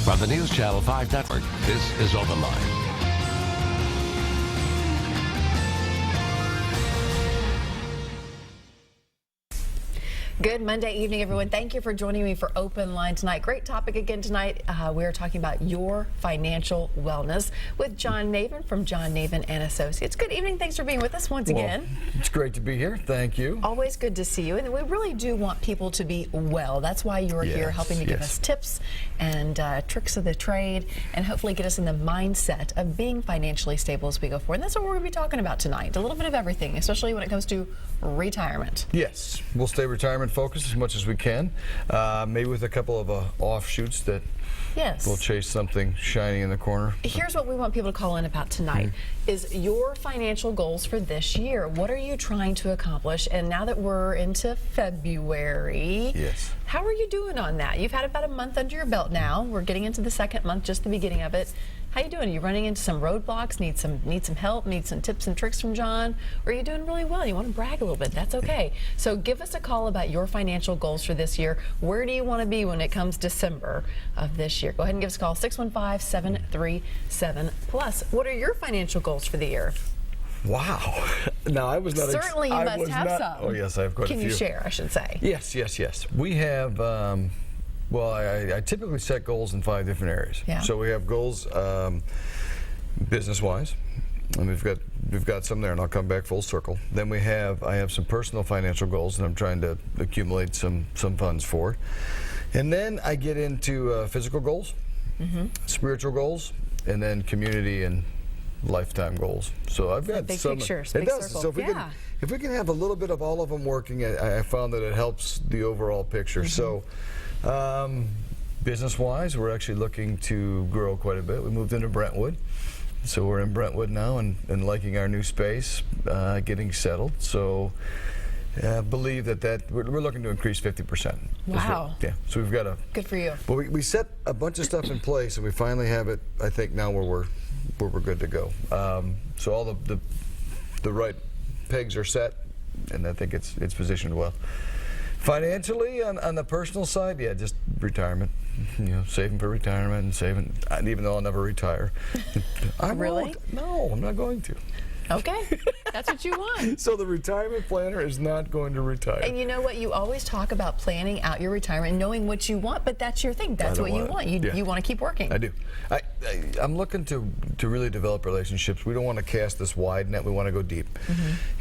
From the News Channel 5 Network, this is OpenLine. Good Monday evening, everyone. Thank you for joining me for Open Line tonight. Great topic again tonight. We are talking about your financial wellness with John Navin from John Navin and Associates. Good evening. Thanks for being with us once again. It's great to be here. Thank you. Always good to see you. And we really do want people to be well. That's why you're here, helping to give us tips and tricks of the trade and hopefully get us in the mindset of being financially stable as we go forward. And that's what we're going to be talking about tonight. A little bit of everything, especially when it comes to retirement. Yes, we'll stay retirement focused as much as we can, maybe with a couple of offshoots that will chase something shiny in the corner. Here's what we want people to call in about tonight is your financial goals for this year. What are you trying to accomplish? And now that we're into February, how are you doing on that? You've had about a month under your belt now. We're getting into the second month, just the beginning of it. How you doing? Are you running into some roadblocks? Need some help? Need some tips and tricks from John? Or are you doing really well? You want to brag a little bit? That's okay. So give us a call about your financial goals for this year. Where do you want to be when it comes December of this year? Go ahead and give us a call, 615-737-PLUS. What are your financial goals for the year? Wow. No, I was not. Certainly you must have some. Oh, yes, I have quite a few. Can you share, I should say? Yes. We have, well, I typically set goals in 5 different areas. So we have goals business-wise, and we've got some there, and I'll come back full circle. Then I have some personal financial goals, and I'm trying to accumulate some funds for. And then I get into physical goals, spiritual goals, and then community and lifetime goals. So I've got big some. Picture, it big does. circle. So if we can have a little bit of all of them working, I found that it helps the overall picture. So. Business-wise, we're actually looking to grow quite a bit. We moved into Brentwood, so we're in Brentwood now and liking our new space, getting settled. So believe that we're looking to increase 50%. Wow. So we've got good for you. Well, we set a bunch of stuff in place, and we finally have it, I think, now where we're good to go. So all the right pegs are set, and I think it's positioned well. Financially, on the personal side, just retirement. Saving for retirement and saving. Even though I'll never retire, Really? No, I'm not going to. Okay, that's what you want. So the retirement planner is not going to retire. And you know what? You always talk about planning out your retirement and knowing what you want, but that's your thing. That's what you want. You want to keep working. I do. I'm looking to really develop relationships. We don't want to cast this wide net. We want to go deep.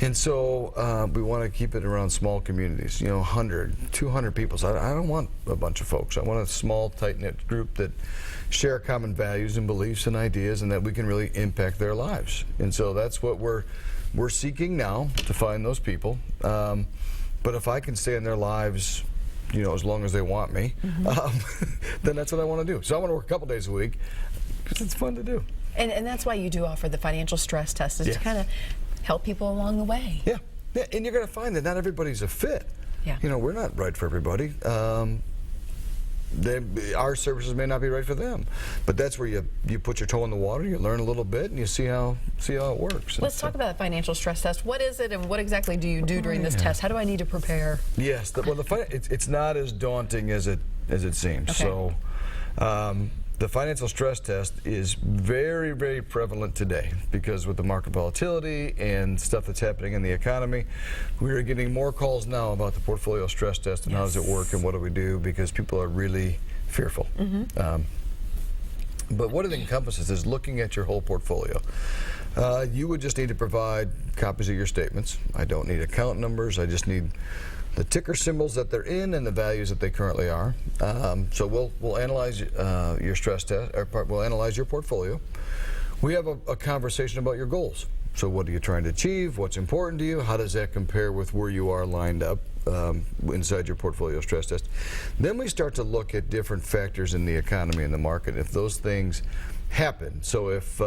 And so we want to keep it around small communities, 100, 200 people. So I don't want a bunch of folks. I want a small, tight-knit group that share common values and beliefs and ideas, and that we can really impact their lives. And so that's what we're seeking now, to find those people. But if I can stay in their lives, as long as they want me, then that's what I want to do. So I want to work a couple days a week because it's fun to do. And that's why you do offer the financial stress test, is to kind of help people along the way. Yeah, and you're going to find that not everybody's a fit. We're not right for everybody. Our services may not be right for them, but that's where you put your toe in the water, you learn a little bit, and you see how it works. Let's talk about the financial stress test. What is it, and what exactly do you do during this test? How do I need to prepare? Yes, it's not as daunting as it seems. So the financial stress test is very, very prevalent today, because with the market volatility and stuff that's happening in the economy, we are getting more calls now about the portfolio stress test and how does it work and what do we do, because people are really fearful. But what it encompasses is looking at your whole portfolio. You would just need to provide copies of your statements. I don't need account numbers. I just need the ticker symbols that they're in and the values that they currently are. So we'll analyze your stress test, or we'll analyze your portfolio. We have a conversation about your goals. So what are you trying to achieve? What's important to you? How does that compare with where you are lined up inside your portfolio stress test? Then we start to look at different factors in the economy and the market. If those things happen, so if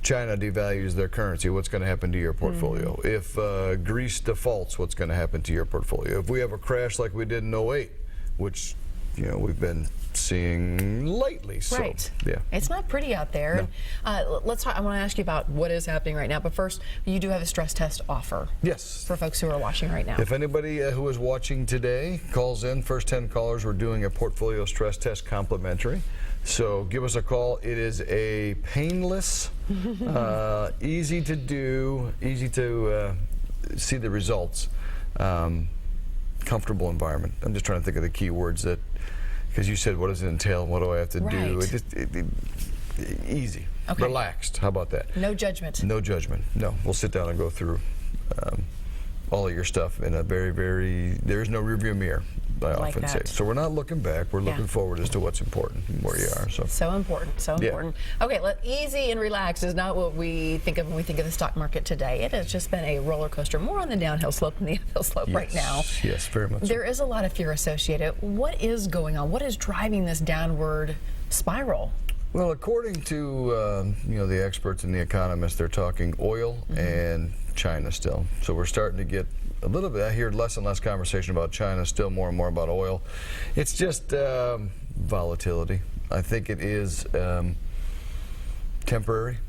China devalues their currency, what's going to happen to your portfolio? If Greece defaults, what's going to happen to your portfolio? If we have a crash like we did in '08, which we've been seeing lately. So, right. yeah. It's not pretty out there. No. And, let's talk. I want to ask you about what is happening right now. But first, you do have a stress test offer. Yes. For folks who are watching right now. If anybody who is watching today calls in, first 10 callers, we're doing a portfolio stress test complimentary. So give us a call. It is a painless, easy to do, easy to see the results, comfortable environment. I'm just trying to think of the key words that, because you said, what does it entail? What do I have to do? Easy, okay. Relaxed. How about that? No judgment. No judgment. No, we'll sit down and go through all of your stuff in a very, there is no rearview mirror, I often say. So we're not looking back, we're looking forward as to what's important and where you are. So important, so important. Okay, easy and relaxed is not what we think of when we think of the stock market today. It has just been a roller coaster, more on the downhill slope than the uphill slope right now. Yes, very much. There is a lot of fear associated. What is going on? What is driving this downward spiral? Well, according to the experts and the economists, they're talking oil and China still. So we're starting to get a little bit. I hear less and less conversation about China, still more and more about oil. It's just volatility. I think it is temporary.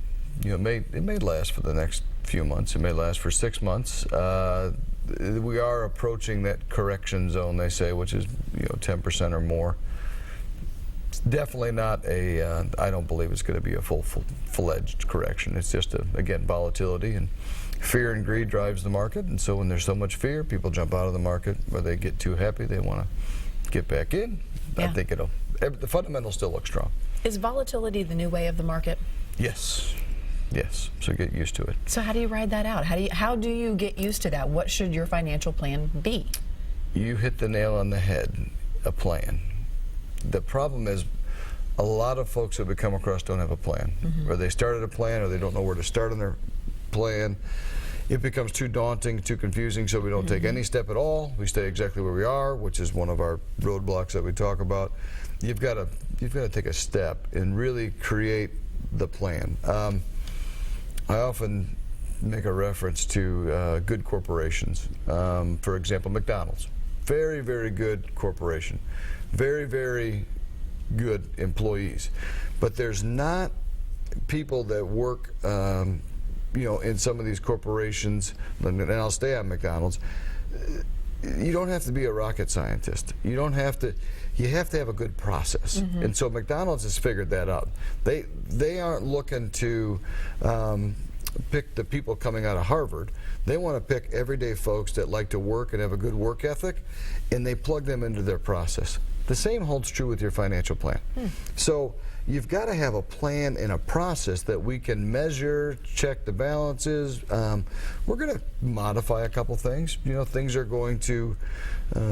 It may last for the next few months. It may last for 6 months. We are approaching that correction zone, they say, which is 10% or more. It's definitely not a, I don't believe it's going to be a full-fledged correction. It's just, again, volatility, and fear and greed drives the market. And so when there's so much fear, people jump out of the market, or they get too happy, they want to get back in. I think the fundamentals still look strong. Is volatility the new way of the market? Yes. Yes, so get used to it. So how do you ride that out? How do you get used to that? What should your financial plan be? You hit the nail on the head, a plan. The problem is a lot of folks that we come across don't have a plan. Or they started a plan, or they don't know where to start on their plan. It becomes too daunting, too confusing, so we don't take any step at all. We stay exactly where we are, which is one of our roadblocks that we talk about. You've got to take a step and really create the plan. I often make a reference to good corporations. For example, McDonald's. Very, very good corporation. Very, very good employees. But there's not people that work in some of these corporations, and I'll stay on McDonald's. You don't have to be a rocket scientist. You have to have a good process. And so McDonald's has figured that out. They aren't looking to pick the people coming out of Harvard. They want to pick everyday folks that like to work and have a good work ethic, and they plug them into their process. The same holds true with your financial plan. So you've got to have a plan and a process that we can measure, check the balances. We're going to modify a couple things. Things are going to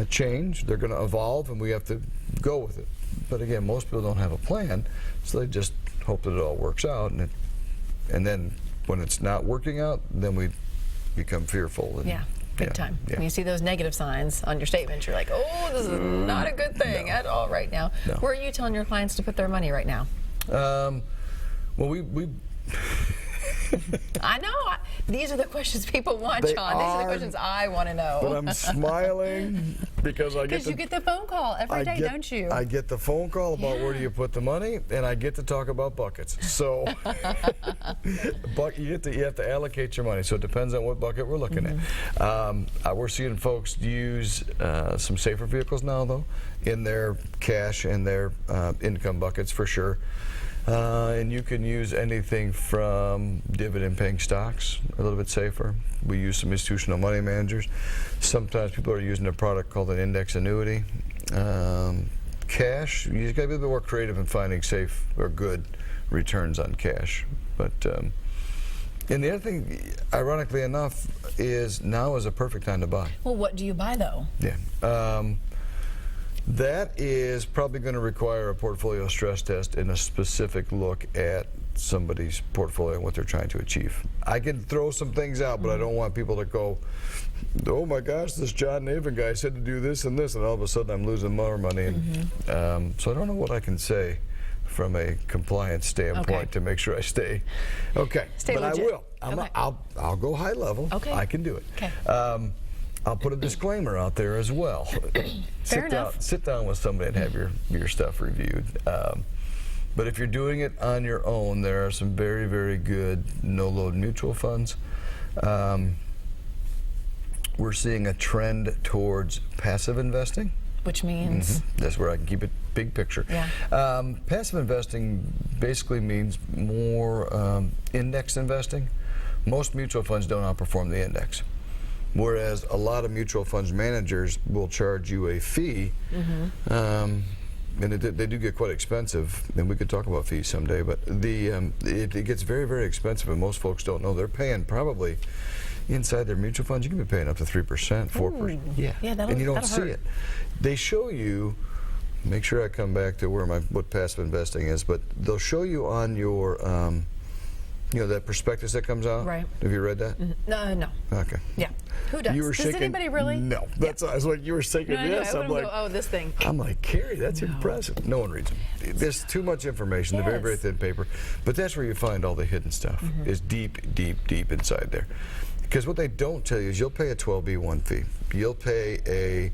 change. They're going to evolve, and we have to go with it. But again, most people don't have a plan, so they just hope that it all works out. And then when it's not working out, then we become fearful. And, big time. When you see those negative signs on your statements, you're like, oh, this is not a good thing at all right now. Where are you telling your clients to put their money right now? Well, we I know. These are the questions people want, John. These are the questions I want to know. But I'm smiling because you get the phone call every day, don't you? I get the phone call about where do you put the money, and I get to talk about buckets. So you have to allocate your money. So it depends on what bucket we're looking at. We're seeing folks use some safer vehicles now, though, in their cash and their income buckets for sure. And you can use anything from dividend-paying stocks, a little bit safer. We use some institutional money managers. Sometimes people are using a product called an index annuity. Cash, you've got to be a bit more creative in finding safe or good returns on cash. But and the other thing, ironically enough, is now is a perfect time to buy. Well, what do you buy, though? That is probably going to require a portfolio stress test and a specific look at somebody's portfolio and what they're trying to achieve. I can throw some things out, but I don't want people to go, oh my gosh, this John Navin guy said to do this, and all of a sudden I'm losing more money. And, so I don't know what I can say from a compliance standpoint to make sure I stay. But legit. I will. I'll go high level. I can do it. I'll put a disclaimer out there as well. Fair enough. Sit down with somebody and have your stuff reviewed. But if you're doing it on your own, there are some very, very good no-load mutual funds. We're seeing a trend towards passive investing. Which means? That's where I can keep it big picture. Yeah. Passive investing basically means more index investing. Most mutual funds don't outperform the index. Whereas a lot of mutual funds managers will charge you a fee, and they do get quite expensive, and we could talk about fees someday, but it gets very, very expensive, and most folks don't know. They're paying probably, inside their mutual funds, you can be paying up to 3%, 4%. Yeah, and you don't see hurt. it. They show you, make sure I come back to what passive investing is, but they'll show you on your, that prospectus that comes out. Right. Have you read that? No. Okay. Yeah. Who does? You were Does shaking, anybody really? No. That's I was like, you were shaking No, yes. I I'm like, go, oh, this thing. I'm like, Carrie, that's impressive. No one reads them. There's too much information. They're very, very thin paper. But that's where you find all the hidden stuff. Is deep, deep, deep inside there. Because what they don't tell you is you'll pay a 12B1 fee. You'll pay a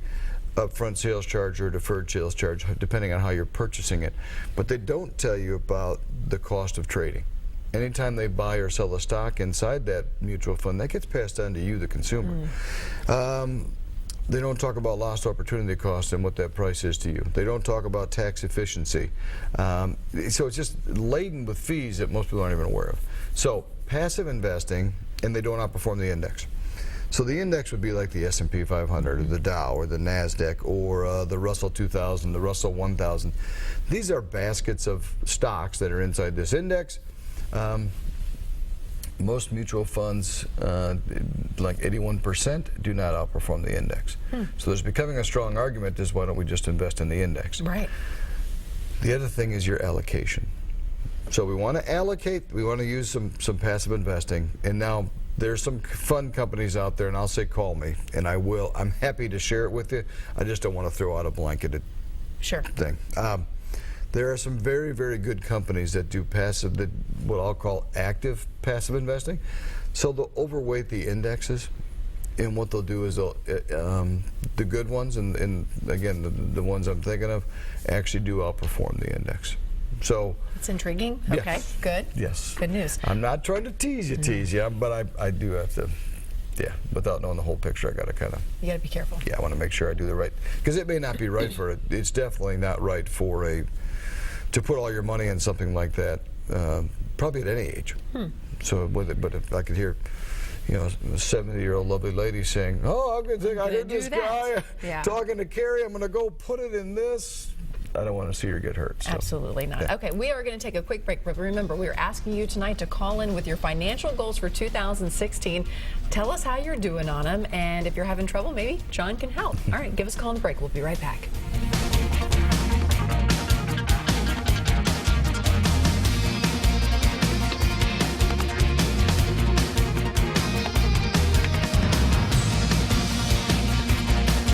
upfront sales charge or deferred sales charge, depending on how you're purchasing it. But they don't tell you about the cost of trading. Anytime they buy or sell a stock inside that mutual fund, that gets passed on to you, the consumer. They don't talk about lost opportunity cost and what that price is to you. They don't talk about tax efficiency. So it's just laden with fees that most people aren't even aware of. So passive investing, and they don't outperform the index. So the index would be like the S&P 500 or the Dow or the NASDAQ or the Russell 2000, the Russell 1000. These are baskets of stocks that are inside this index. Most mutual funds, like 81%, do not outperform the index. So there's becoming a strong argument is why don't we just invest in the index? Right. The other thing is your allocation. So we want to allocate, we want to use some passive investing, and now there's some fund companies out there, and I'll say call me, and I will. I'm happy to share it with you. I just don't want to throw out a blanketed thing. There are some very, very good companies that do passive, that what I'll call active passive investing. So they'll overweight the indexes, and what they'll do is they'll, the good ones, and again, the ones I'm thinking of, actually do outperform the index. So it's intriguing. Yes. Okay, good. Yes. Good news. I'm not trying to tease you, but I do have to, without knowing the whole picture, I got to kind of. You got to be careful. Yeah, I want to make sure I do the right, because it may not be right for it. It's definitely not right for to put all your money in something like that, probably at any age. So, but if I could hear, a 70-year-old lovely lady saying, "Oh, I'm going to think I heard this guy talking to Carrie. I'm going to go put it in this." I don't want to see her get hurt. So. Absolutely not. Yeah. Okay, we are going to take a quick break, but remember, we are asking you tonight to call in with your financial goals for 2016. Tell us how you're doing on them, and if you're having trouble, maybe John can help. All right, give us a call on the break. We'll be right back.